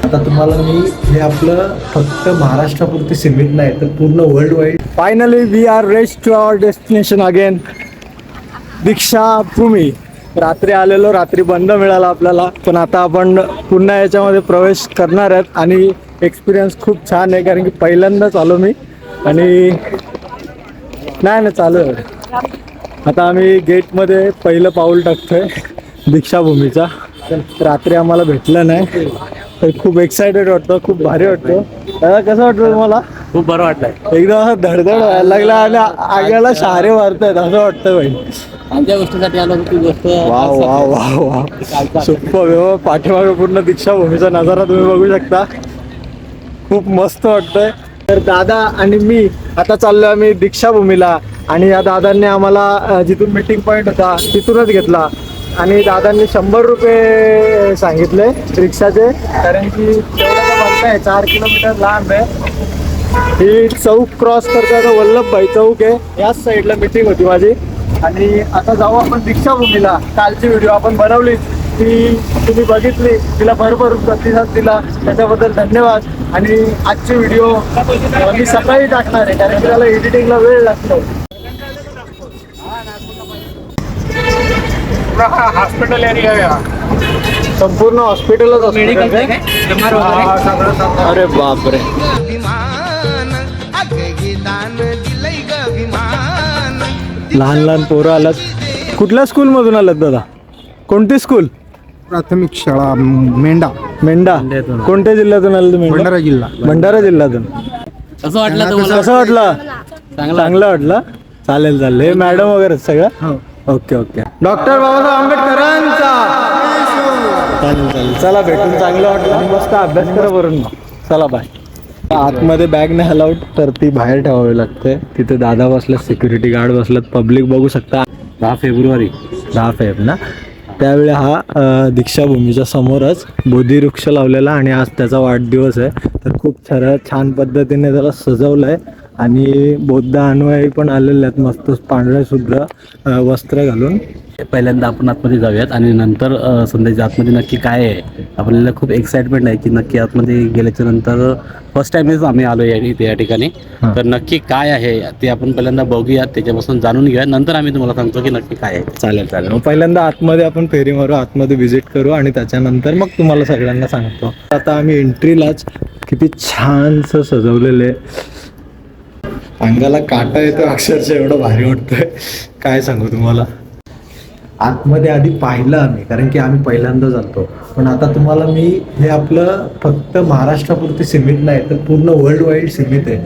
आता तुम्हाला मी हे आपलं फक्त महाराष्ट्रापुरती सीमित नाही तर पूर्ण world wide. Finally we are reach to our destination again, Deekshabhoomi. रात्री आलेलो, रात्री बंद मिळाला आपल्याला, पण आता आपण पुन्हा याच्यामध्ये प्रवेश करणार आहेत आणि एक्सपिरियन्स खूप छान आहे कारण की पहिल्यांदाच आलो मी आणि नाही चालू आहे. आता आम्ही गेटमध्ये पहिलं पाऊल टाकतोय दीक्षाभूमीचा. रात्री आम्हाला भेटलं नाही तर खूप एक्सायटेड वाटतं, खूप भारी वाटतं. दादा कसं वाटतं तुम्हाला? खूप बरं वाटलंय. एकदम धडधड व्हायला लागला आणि आग्याला शहारे मारतायत असं वाटतं भाई. आमच्या गोष्टीसाठी आलो ती गोष्ट. Wow wow wow wow, super. पाठीमागे पूर्ण दीक्षाभूमीचा नजारा तुम्ही बघू शकता, खूप मस्त वाटतंय. तर दादा आणि मी आता चाललो आम्ही दीक्षाभूमीला आणि या दादांनी आम्हाला जिथून मीटिंग पॉईंट होता तिथूनच घेतला आणि दादांनी 100 रुपये सांगितले रिक्षाचे, कारण की तेवढं बनत आहे, 4 किलोमीटर लांब आहे. ही चौक क्रॉस करतो आता, वल्लभभाई चौक आहे, याच साईडला मीटिंग होती माझी. आणि आता जाऊ आपण दीक्षाभूमीला. कालची व्हिडिओ आपण बनवली ती तुम्ही बघितली, तिला भरभरून प्रतिसाद दिला, त्याच्याबद्दल धन्यवाद. आणि आजची व्हिडिओ मी सकाळी टाकणार आहे कारण की त्याला एडिटिंगला वेळ लागतो. हॉस्पिटल एरिया, संपूर्ण हॉस्पिटलच असतं. अरे बापरे. लहान लहान पोरं आलात. कुठल्या स्कूलमधून आलात दादा? कोणती स्कूल? प्राथमिक शाळा मेंढा. मेंढा. कोणत्या जिल्ह्यातून आले तुम्ही? भंडारा जिल्हा. भंडारा जिल्ह्यातून. कसं वाटलं तुम्हाला? कसं वाटलं? चांगलं वाटलं. चालेल चालेल. हे मॅडम वगैरे सगळं. Okay okay. डॉक्टर बाबासाहेब आंबेडकरांचा. चालेल चालेल. चला भेटून चांगलं वाटलं. मस्त अभ्यास करा बरोबर. चला बाय. आतमध्ये बॅग नाही अलाउड तर ती बाहेर ठेवावी लागते. तिथे दादा बसल्यात, सिक्युरिटी गार्ड बसल्यात, पब्लिक बघू शकता. 10 फेब्रुवारी 10 फेब्रुवारी ना, त्यावेळी हा दीक्षाभूमीच्या समोरच बोधिवृक्ष लावलेला आणि आज त्याचा वाढदिवस आहे. तर खूप छान पद्धतीने त्याला सजवलं आहे आणि बौद्ध अनुयायी पण आलेले आहेत मस्त पांढऱ्या शुभ्र वस्त्र घालून. पहिल्यांदा आपण आतमध्ये जाऊयात आणि नंतर संध्याच्या आतमध्ये नक्की काय आहे, आपल्याला खूप एक्साइटमेंट आहे की नक्की आतमध्ये गेल्याच्या नंतर फर्स्ट टाइमच आम्ही आलो या ठिकाणी. तर नक्की काय आहे ते आपण पहिल्यांदा बघूया, त्याच्यापासून जाणून घेऊया, नंतर आम्ही तुम्हाला सांगतो की नक्की काय आहे. चालेल चालेल. मग पहिल्यांदा आतमध्ये आपण फेरी मारू, आतमध्ये व्हिजिट करू आणि त्याच्यानंतर मग तुम्हाला सगळ्यांना सांगतो. आता आम्ही एंट्रीलाच किती छानसं सजवलेलं आहे, अंगाला काटा येतो अक्षरशः, एवढं भारी वाटतंय काय सांगू तुम्हाला. आतमध्ये आधी पाहिलं आम्ही कारण की आम्ही पहिल्यांदा जातो, पण आता तुम्हाला मी हे आपलं फक्त महाराष्ट्रापुरती सीमित नाही तर पूर्ण वर्ल्ड वाईड सीमित आहे.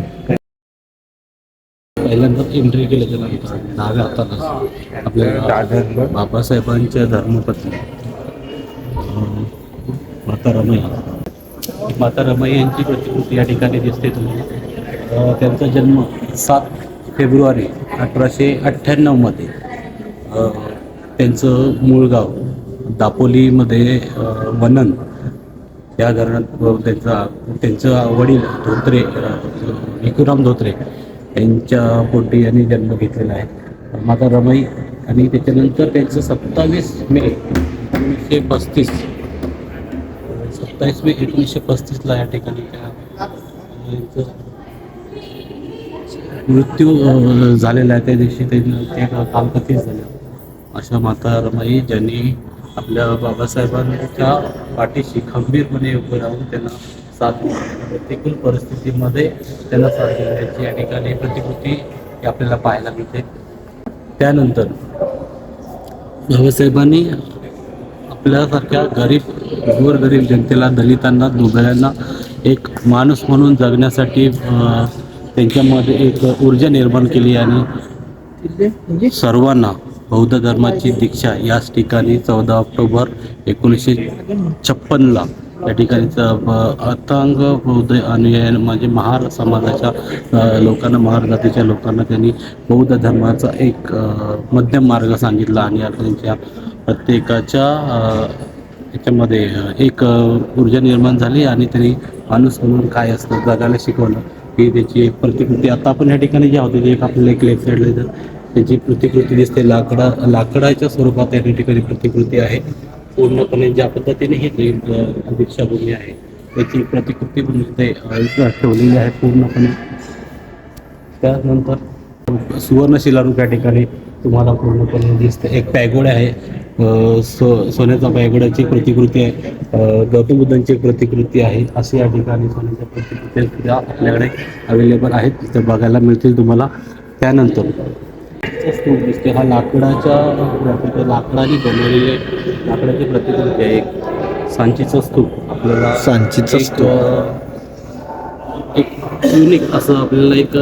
पहिल्यांदा एंट्री केल्याच्या नंतर डाव्या हाताला आपल्याला बाबासाहेबांच्या धर्मपत्नी माता रमाई यांची प्रतिकृती या ठिकाणी दिसते तुम्हाला. त्यांचा जन्म 7 फेब्रुवारी 1898 त्यांचं मूळ गाव दापोलीमध्ये वनन या घराण्यात त्यांचं वडील धोत्रे, भिकूराम धोत्रे यांच्या पोटी यांनी जन्म घेतलेला आहे माता रमाई. आणि त्याच्यानंतर त्यांचं 27 मे 1935ला या ठिकाणी मृत्यू झालेला आहे. त्या दिवशी ते कालकथित झाले. अशा माता रमाई ज्यांनी आपल्या बाबासाहेबांच्या पाठीशी खंबीरपणे उभं राहून त्यांना साथ प्रतिकूल परिस्थितीमध्ये त्यांना साथ देण्याची या ठिकाणी प्रतिकृती आपल्याला पाहायला मिळते. त्यानंतर बाबासाहेबांनी आपल्यासारख्या गोरगरीब जनतेला, दलितांना, दुबळ्यांना एक माणूस म्हणून जगण्यासाठी त्यांच्यामध्ये एक ऊर्जा निर्माण केली आणि सर्वांना बौद्ध धर्माची दीक्षा याच ठिकाणी 14 ऑक्टोबर 1956ला या ठिकाणी अथांग बौद्ध अनुयायी म्हणजे महार समाजाच्या लोकांना, महार जातीच्या लोकांना त्यांनी बौद्ध धर्माचा एक मध्यम मार्ग सांगितला आणि त्यांच्या प्रत्येकाच्या याच्यामध्ये एक ऊर्जा निर्माण झाली आणि त्यांनी माणूस म्हणून काय असतं जगायला शिकवलं की त्याची एक प्रतिकृती आता आपण या ठिकाणी जे होते एक आपल्याला एक लेफ्ट साईडला त्याची प्रतिकृती दिसते. लाकडाच्या स्वरूपात या ठिकाणी प्रतिकृती आहे. पूर्णपणे ज्या पद्धतीने ही दीक्षाभूमी आहे त्याची प्रतिकृती पण इथे ठेवलेली आहे पूर्णपणे. त्यानंतर सुवर्ण शिलारूप या ठिकाणी तुम्हाला पूर्णपणे दिसते. एक पॅगोड आहे, सोन्याचा पॅगोडाची प्रतिकृती आहे, गौतम बुद्धांची एक प्रतिकृती आहे. अशी या ठिकाणी सोन्याच्या प्रतिकृती सुद्धा आपल्याकडे अवेलेबल आहेत, तिथे बघायला मिळतील तुम्हाला. त्यानंतर स्तूप दिसते, हा लाकडाने बनवलेले लाकडाची प्रतिकृती आहे. एक सांचीचा स्तूप आपल्याला सांचीचा एक युनिक असं आपल्याला एक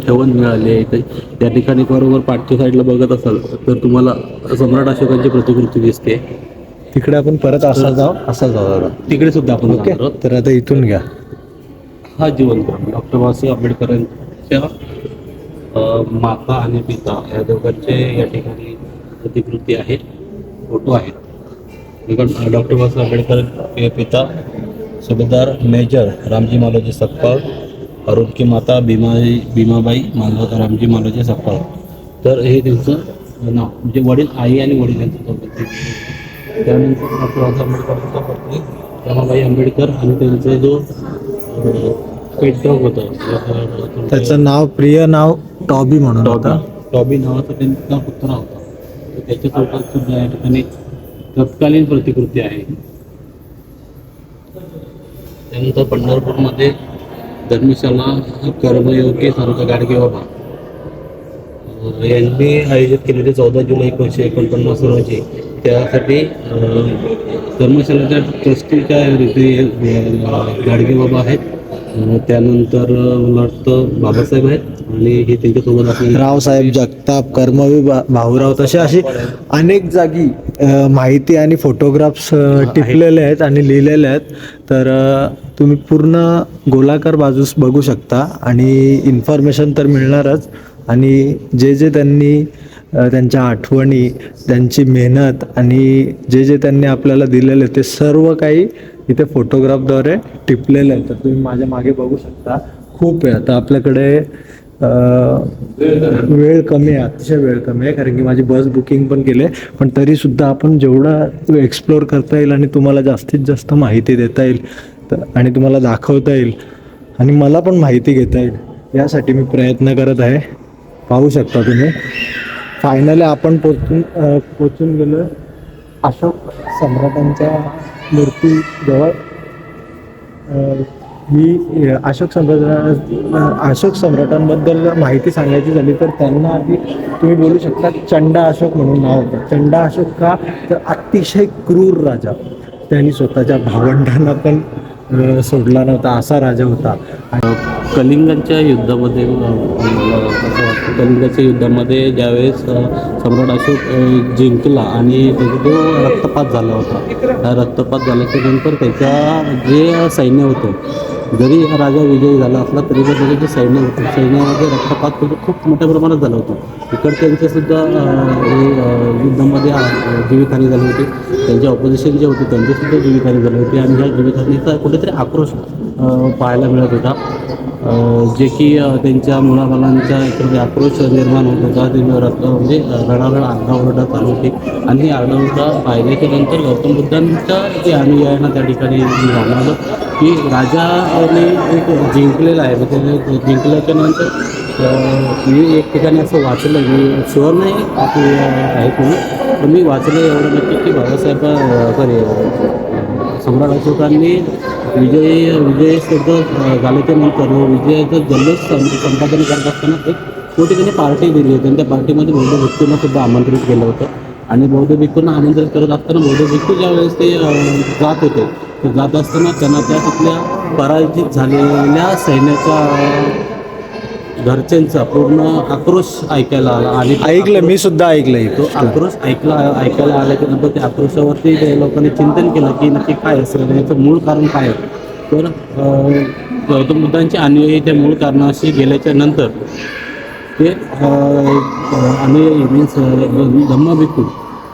ठेवण मिळाली आहे इथे. या ठिकाणी बरोबर पाठच्या साईडला बघत असाल तर तुम्हाला सम्राट अशोकांची प्रतिकृती दिसते. तिकडे आपण परत असा जाऊ तिकडे सुद्धा आपण ओके. जाणार आहोत. तर आता इथून घ्या. हा जिवंत डॉक्टर बाबासाहेब आंबेडकरांच्या माता आणि पिता या दोघांचे या ठिकाणी प्रतिकृती आहे, फोटो आहेत. डॉक्टर बाबासाहेब आंबेडकर के पिता सुभेदार मेजर रामजी मालोजी सकपाळ, और उनकी माता भीमाबाई रामजी मालोजी सकपाळ. तर हे त्यांचं नाव म्हणजे वडील, आई आणि वडील यांचं दोघांचे. त्यानंतर डॉक्टर बाबासाहेब आंबेडकरांचा पत्नी रमाबाई आंबेडकर आणि त्यांचा जो पेट डॉग होता त्याचं नाव प्रिय नाव टॉबी म्हणून होता. टॉबी नावाचा त्यांचा पुत्र होता. तर त्याच्यासोबत सुद्धा या ठिकाणी तत्कालीन प्रतिकृती आहे. त्यानंतर पंढरपूरमध्ये धर्मशाला कर्मयोगी संत गाडगे बाबा यांनी आयोजित केलेले 14 जुलै 1949 रोजी त्यासाठी धर्मशालाच्या ट्रस्टीच्या गाडगे बाबा आहेत. त्यानंतर मला वाटतं बाबासाहेब आहेत आणि हे त्यांच्यासोबत आपण रावसाहेब जगताप, कर्मवीर भाऊराव, तसे अशी अनेक जागी माहिती आणि फोटोग्राफ्स टिपलेले आहेत आणि लिहिलेले आहेत. तर तुम्ही पूर्ण गोलाकार बाजूस बघू शकता आणि इन्फॉर्मेशन तर मिळणारच. आणि जे जे त्यांनी त्यांच्या आठवणी, त्यांची मेहनत आणि जे जे त्यांनी आपल्याला दिलेले ते सर्व काही इथे फोटोग्राफद्वारे टिपलेलं आहे. तर तुम्ही माझ्या मागे बघू शकता. खूप आहे. आता आपल्याकडे वेळ कमी आहे, अतिशय वेळ कमी आहे, कारण की माझी बस बुकिंग पण केली आहे. पण तरीसुद्धा आपण जेवढं एक्सप्लोअर करता येईल आणि तुम्हाला जास्तीत जास्त माहिती देता येईल आणि तुम्हाला दाखवता येईल आणि मला पण माहिती घेता येईल यासाठी मी प्रयत्न करत आहे. पाहू शकता तुम्ही. फायनली आपण पोचून गेलो अशोक सम्राटांच्या मूर्तीजवळ. ही अशोक सम्राटांबद्दल माहिती सांगायची झाली तर त्यांना आधी तुम्ही बोलू शकता चंडा अशोक म्हणून नाव होतं. चंडा अशोक का तर अतिशय क्रूर राजा, त्यांनी स्वतःच्या भावंडांना पण सोडला नव्हता असा राजा होता. कलिंगांच्या युद्धामध्ये कलिंगाच्या युद्धामध्ये ज्यावेळेस सम्राट अशोक जिंकला आणि त्याचा जो रक्तपात झाला होता, त्या रक्तपात झाल्याच्या नंतर त्याच्या जे सैन्य होतं, जरी राजा विजयी झाला असला तरी पण त्याचे जे सैन्य होतं सैन्यामध्ये रक्तपात खूप मोठ्या प्रमाणात झाला होता. इकडच्यांचे सुद्धा युद्धामध्ये जीवितहानी झाली होती, त्यांचे ऑपोजिशन जे होते त्यांचीसुद्धा जीवितहानी झाली होती आणि ह्या जीवितहानीचा कुठेतरी आक्रोश पाहायला मिळत होता, जे की त्यांच्या मुलाबालांच्या इकडे आक्रोश निर्माण होत होता. ते म्हणजे रडारड आरडाओरडा चालू होती आणि ही आरडाओरडा पाहिल्याच्या नंतर गौतम बुद्धांच्या जे अनुयायांना त्या ठिकाणी जाणवलं की राजाने एक जिंकलेला आहे. म्हणजे जिंकल्याच्या नंतर मी एक ठिकाणी असं वाचलं, मी शुअर नाही की आहे कोणी, पण मी वाचलं एवढं नक्की की बाबासाहेब सम्राट अशोकांनी विजय शब्द झाल्याच्या नंतर विजयाचं जल्लोष संपादन करत असताना एक मोठी त्यांनी पार्टी दिली होती आणि त्या पार्टीमध्ये बौद्ध भिक्खूंना सुद्धा आमंत्रित केलं होतं. आणि बौद्ध भिक्खूंना आमंत्रित करत असताना बौद्ध भिक्खू ज्यावेळेस ते जात होते, ते जात असताना त्यांना त्या तिथल्या पराजित झालेल्या सैन्याच्या घरच्यांचा पूर्ण आक्रोश ऐकायला आला आणि ऐकलं, मी सुद्धा ऐकलं. तो आक्रोश ऐकायला आल्याच्या नंतर त्या आक्रोशावरती त्या लोकांनी चिंतन केलं की नक्की काय असेल, याचं मूळ कारण काय आहे. तर गौतम बुद्धांचे अनुयायी त्या मूळ कारणाशी गेल्याच्या नंतर ते अनुयायी मीन्स धम्मभिक्खू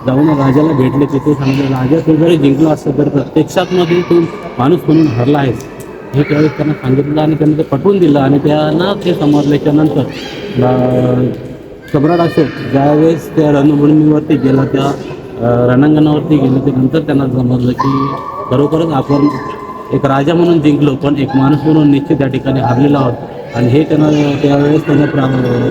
जाऊन राजाला भेटले. तिथे सांगितलं राजा तू जरी जिंकला असतं तर प्रत्यक्षात मध्ये तू माणूस म्हणून हरला आहेस हे त्यावेळेस त्यांना सांगितलं आणि त्यांनी ते पटवून दिलं. आणि त्यांना ते समजल्याच्या नंतर सम्राट अशोक ज्यावेळेस त्या रणभूमीवरती गेला, त्या रणांगणावरती गेल्याच्या नंतर त्यांना समजलं की खरोखरच आपण एक राजा म्हणून जिंकलो, पण एक माणूस म्हणून निश्चित त्या ठिकाणी हारलेलो आहोत. आणि हे त्यांना त्यावेळेस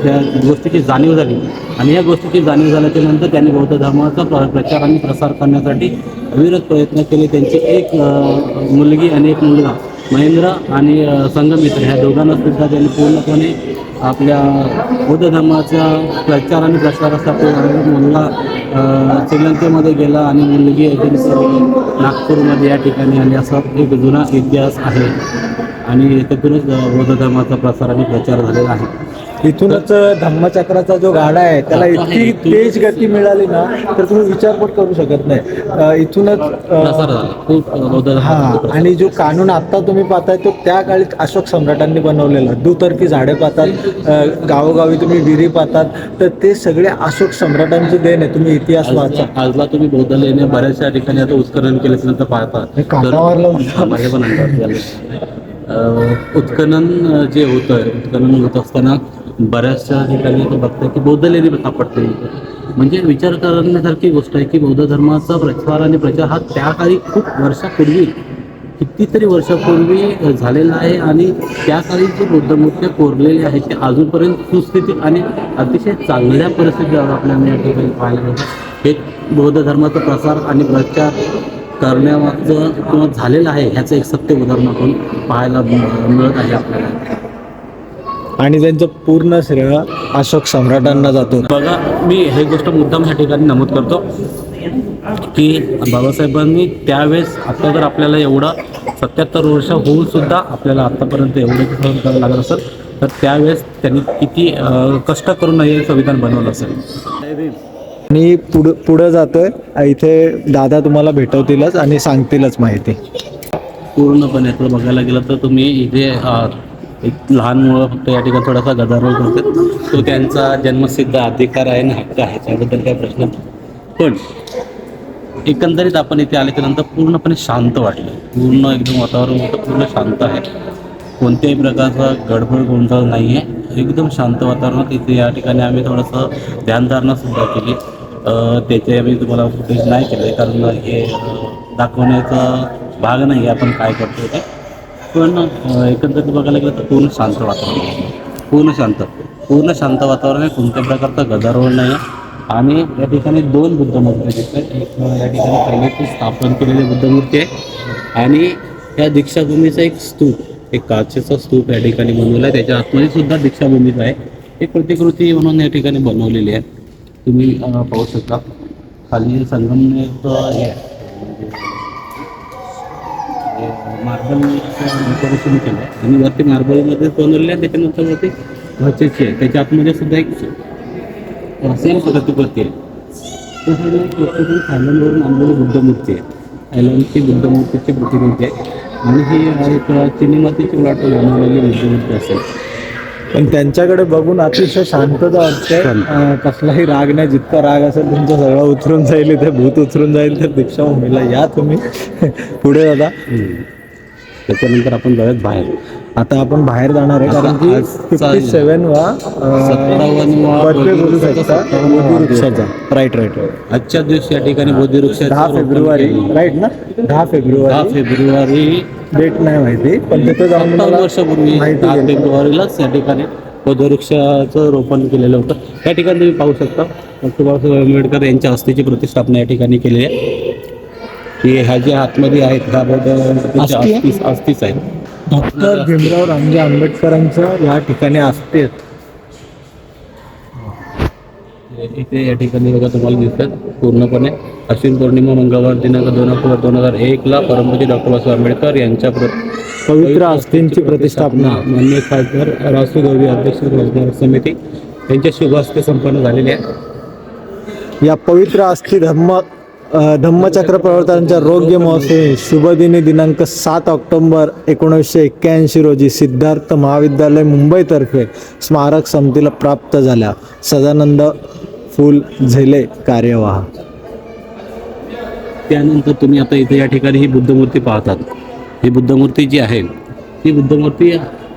त्या गोष्टीची जाणीव झाली. आणि या गोष्टीची जाणीव झाल्याच्या नंतर त्यांनी बौद्ध धर्माचा प्रचार आणि प्रसार करण्यासाठी अविरत प्रयत्न केले. त्यांची एक मुलगी आणि एक मुलगा महेंद्र आणि संगमित्र ह्या दोघांना सुद्धा त्यांनी पूर्णपणे आपल्या बौद्ध धर्माच्या प्रचार आणि प्रसारासाठी मुलगा श्रीलंकेमध्ये गेला आणि मुलगी नागपूरमध्ये या ठिकाणी आली, असा एक जुना इतिहास आहे. आणि त्यातूनच बौद्ध धर्माचा प्रसार आणि प्रचार झालेला आहे. इथूनच धम्मचक्राचा जो गाडा आहे त्याला इतकी तेज गती मिळाली ना, तर तुम्ही विचार पण करू शकत नाही. इथूनच प्रसार झाला खूप बौद्ध हा. धर्माचा. आणि जो कानून आता तुम्ही पाहताय तो त्या काळी अशोक सम्राटांनी बनवलेला. दुतर्फी झाडे पाहतात, गावोगावी तुम्ही विहिरी पाहतात, तर ते सगळे अशोक सम्राटांचे देण आहे. तुम्ही इतिहास वाचा. आजला तुम्ही बौद्ध लेण्या बऱ्याचशा ठिकाणी आता उत्खनन केल्यानंतर पाहता. हे कानावरला म्हणतात. माझे पण उत्खनन जे होतं, उत्खनन होत असताना बऱ्याचशा ठिकाणी तो बघतोय की बौद्ध लेणी सापडते. म्हणजे विचार करण्यासारखी गोष्ट आहे की बौद्ध धर्माचा प्रसार आणि प्रचार हा त्या काळी खूप वर्षापूर्वी, कितीतरी वर्षापूर्वी झालेला आहे. आणि त्या काळी जी बौद्ध मूर्त्या कोरलेल्या आहेत ते अजूनपर्यंत सुस्थितीत आणि अतिशय चांगल्या परिस्थितीत आपल्याला या ठिकाणी पाहायला मिळतात. हे बौद्ध धर्माचा प्रसार आणि प्रचार करण्यामागचं किंवा झालेलं आहे ह्याचं एक सत्य उदाहरण आपण पाहायला मिळत आहे आपल्याला. आणि त्यांचं पूर्ण श्रेय अशोक सम्राटांना जातो. बघा, मी हे गोष्ट मुद्दाम ह्या ठिकाणी नमूद करतो की बाबासाहेबांनी त्यावेळेस, आता जर आपल्याला एवढं 77 वर्ष होऊन सुद्धा आपल्याला आत्तापर्यंत एवढं सहन करावं लागत असेल, तर त्यावेळेस त्यांनी किती कष्ट करून हे संविधान बनवलं असेल. आणि पुढं जातोय, इथे दादा तुम्हाला भेटवतीलच आणि सांगतीलच माहिती. पूर्णपणे तर बघायला गेलं तर तुम्ही इथे एक लहान मुलं फक्त या ठिकाणी थोडासा गदारोळ करतात. तो त्यांचा जन्मसिद्ध अधिकार आहे आणि हक्क आहे, त्याबद्दल काही प्रश्न. पण एकंदरीत आपण इथे आल्याच्यानंतर पूर्णपणे शांत वाटलं. पूर्ण एकदम वातावरण होतं, पूर्ण शांत आहे. कोणत्याही प्रकारचा गडबड गोंधळ नाही आहे. एकदम शांत वातावरणात इथे या ठिकाणी आम्ही थोडंसं ध्यानधारणासुद्धा केली. त्याचे आम्ही तुम्हाला फुटेज नाही केलं कारण हे दाखवण्याचा भाग नाही आपण काय करतो ते. पण एकंदरीत बघायला गेलं तर पूर्ण शांत वातावरण आहे. पूर्ण शांत वातावरण आहे. कोणत्या प्रकारचा गदारोळ नाही आहे. आणि या ठिकाणी 2 बुद्ध मूर्ती दिसतात. एक या ठिकाणी पहिल्याची स्थापन केलेली बुद्ध मूर्ती आहे आणि या दीक्षाभूमीचा एक स्तूप, एक काचेचा स्तूप या ठिकाणी बनवला आहे. त्याच्या आतमध्ये सुद्धा दीक्षाभूमीचा आहे. एक प्रतिकृती म्हणून या ठिकाणी बनवलेली आहे. तुम्ही पाहू शकता खाली संगमनेर हे मार्बलचं डेकोरेशन केलं आहे आणि वरती मार्बलमध्ये बनवलेलं आहे. त्याच्यानंतर वरती घचेची आहे. त्याच्या आतमध्ये सुद्धा एक सेम प्रतिकृती आहे. तसं थायलंडवरून आणलेली बुद्ध मूर्ती आहे. थायलंडची बुद्ध मूर्तीची प्रतिकृती आहे आणि ही एक चिनीमातीची वाट बनवलेली बुद्ध मूर्ती असेल. पण त्यांच्याकडे बघून अतिशय शांतता वाटते. कसलाही राग नाही. जितका राग असेल तुमचं सगळं उतरून जाईल, इथे भूत उतरून जाईल. तर दीक्षाभूमीला या तुम्ही. पुढे दादा. त्याच्यानंतर आपण जाऊयात बाहेर. आता आपण बाहेर जाणार आहे कारण की 57वा बर्थडे बोलू शकता बोधिवृक्षाचा. राईट. आजच्या दिवशी या ठिकाणी बोधिवृक्षाचं 10 फेब्रुवारी राईट ना. 10 फेब्रुवारी डेट नाही माहिती, पण तिथे जाऊन 57 वर्षापूर्वी 10 फेब्रुवारीलाच या ठिकाणी बोधिवृक्षाचं रोपण केलेलं होतं. या ठिकाणी तुम्ही पाहू शकता डॉक्टर बाबासाहेब आंबेडकर यांच्या अस्थीची प्रतिष्ठापना या ठिकाणी केलेली आहे. की ह्या ज्या आतमध्ये आहेत ह्या बौद्ध अस्थीच आहेत. डॉक्टर भीमराव रामजी आंबेडकरांचं या ठिकाणी असते. इथे या ठिकाणी बघा तुम्हाला दिसतात पूर्णपणे अश्विन पौर्णिमा मंगळवार दिनांक 2 ऑक्टोबर 2001ला परमपूज्य डॉक्टर बाबासाहेब आंबेडकर यांच्या पवित्र अस्थींची प्रतिष्ठापना माननीय खासदार रासू गवळी अध्यक्ष रोजगार समिती यांच्या शुभ हस्ते संपन्न झालेली आहे. या पवित्र अस्थी धम्मचक्र प्रवर्तनांच्या रोग्य महोत्सवी शुभदिनी दिनांक 7 ऑक्टोबर 1981 रोजी सिद्धार्थ महाविद्यालय मुंबईतर्फे स्मारक समितीला प्राप्त झाल्या. सदानंद फुल झेले कार्यवाह. त्यानंतर तुम्ही आता इथे या ठिकाणी ही बुद्धमूर्ती पाहतात. ही बुद्धमूर्ती जी आहे ही बुद्धमूर्ती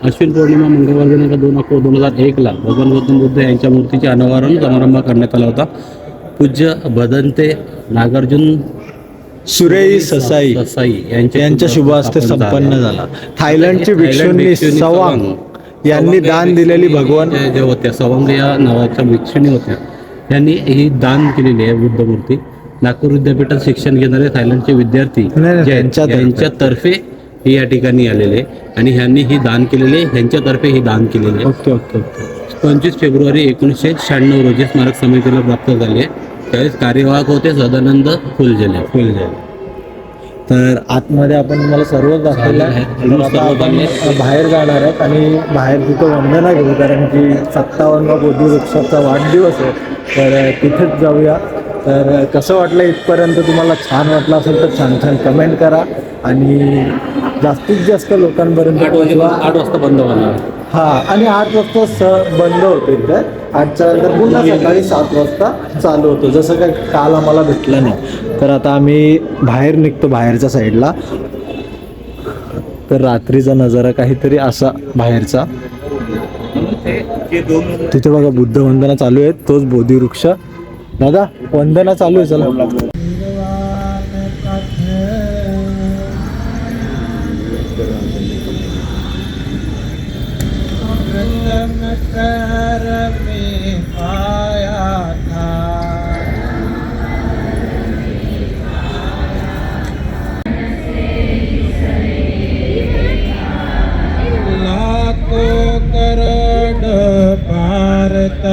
अश्विन पौर्णिमा मंगळवार दिनांक 2 ऑक्टोबर 2001ला भगवान गौतम बुद्ध यांच्या मूर्तीचे अनावरण समारंभ करण्यात आला होता. पूज्य भदंते नागार्जुन सुरेई ससाई यांच्या शुभ हस्ते संपन्न झाला. थायलंडची भिक्षुणी सवांग यांनी दान दिलेली भगवान जे होत्या सवंग या नावाच्या भिक्षुणी होत्या, यांनी ही दान केलेली आहे बुद्ध मूर्ती. नागपूर विद्यापीठात शिक्षण घेणारे थायलंडचे विद्यार्थी नाही, जे आहेत, त्यांच्यातर्फे. यांच्यातर्फे हे या ठिकाणी आलेले आणि ह्यांनी ही दान केलेले, ह्यांच्यातर्फे ही दान केलेले आहे. Okay okay okay. 25 फेब्रुवारी 1996 रोजी स्मारक समितीला प्राप्त झाले. त्यावेळेस कार्यवाहक होते सदानंद फुलझेले. तर आतमध्ये आपण तुम्हाला सर्व दाखवलं आहे. तर आता आपण बाहेर जाणार आहेत आणि बाहेर तिथं वंदना घेऊ, कारण की 57 बोधी वृक्षाचा वाढदिवस आहे. तर तिथेच जाऊया. तर कसं वाटलं इथपर्यंत, तुम्हाला छान वाटलं असेल तर छान छान कमेंट करा आणि जास्तीत जास्त लोकांपर्यंत पोहोचवा. 8 वाजता बंद होणार. हां, आणि 8 वाजता बंद होते इथं. 8च्या नंतर पुन्हा सकाळी 7 वाजता चालू होतो, जसं काय काल आम्हाला भेटलं नाही. तर आता आम्ही बाहेर निघतो, बाहेरच्या साईडला. तर रात्रीचा नजारा काहीतरी असा बाहेरचा. तिथे बघा बुद्ध वंदना चालू आहे, तोच बोधिवृक्ष. दादा वंदना चालू आहे, चला. लाखों करोड़ भारत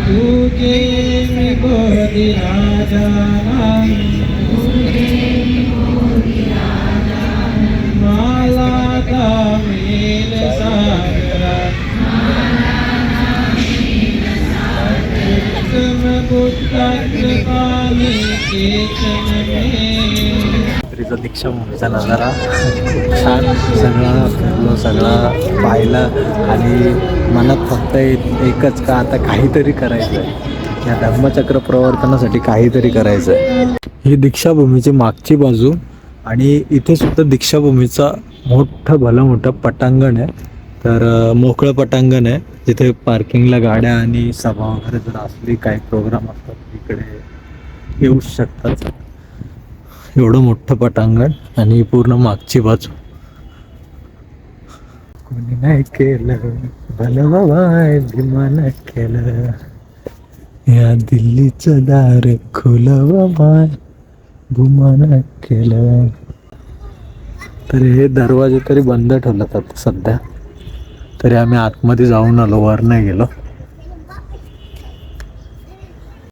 तुझे गोदी राजा माला का मेल सागरा रात्रीचा दीक्षाभूमीचा नजारा छान. सगळा फिरलो, सगळा पाहिला आणि मनात फक्त एकच का आता काहीतरी करायचं आहे, या धर्मचक्र प्रवर्तनासाठी काहीतरी करायचं आहे. ही दीक्षाभूमीची मागची बाजू आणि इथे सुद्धा दीक्षाभूमीचा भलं मोठं पटांगण आहे. तर मोकळं पटांगण आहे, जिथे पार्किंगला गाड्या आणि सभा वगैरे जर असली, काही प्रोग्राम असतात इकडे येऊ शकतात. एवढं मोठं पटांगण आणि पूर्ण मागची बाजू. कोणी नाही केलं भलं बाबाय भीमान केलं, या दिल्लीचं दार खुलं बाय भूमान केलं. तर हे दरवाजे तरी बंद ठेवतात आता सध्या. तरी आम्ही आतमध्ये जाऊन आलो, वर नाही गेलो.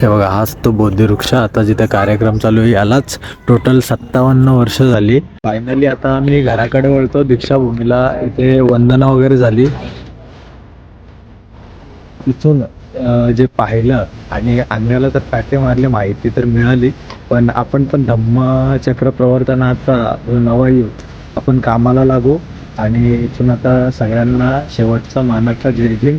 ते बघा, हाच तो बोधिवृक्ष. आता जिथे कार्यक्रम चालू आहे यालाच टोटल 57 वर्ष झाली. फायनली आता आम्ही घराकडे वळतो, दीक्षाभूमीला. इथे वंदना वगैरे झाली. इथून जे पाहिलं आणि अंगाला तर पॅटे मारले, माहिती तर मिळाली. पण आपण पण धम्मचक्र प्रवर्तनाचा नवा युथ आपण कामाला लागू आणि इथून आता सगळ्यांना शेवटचा मानाचा जय भीम.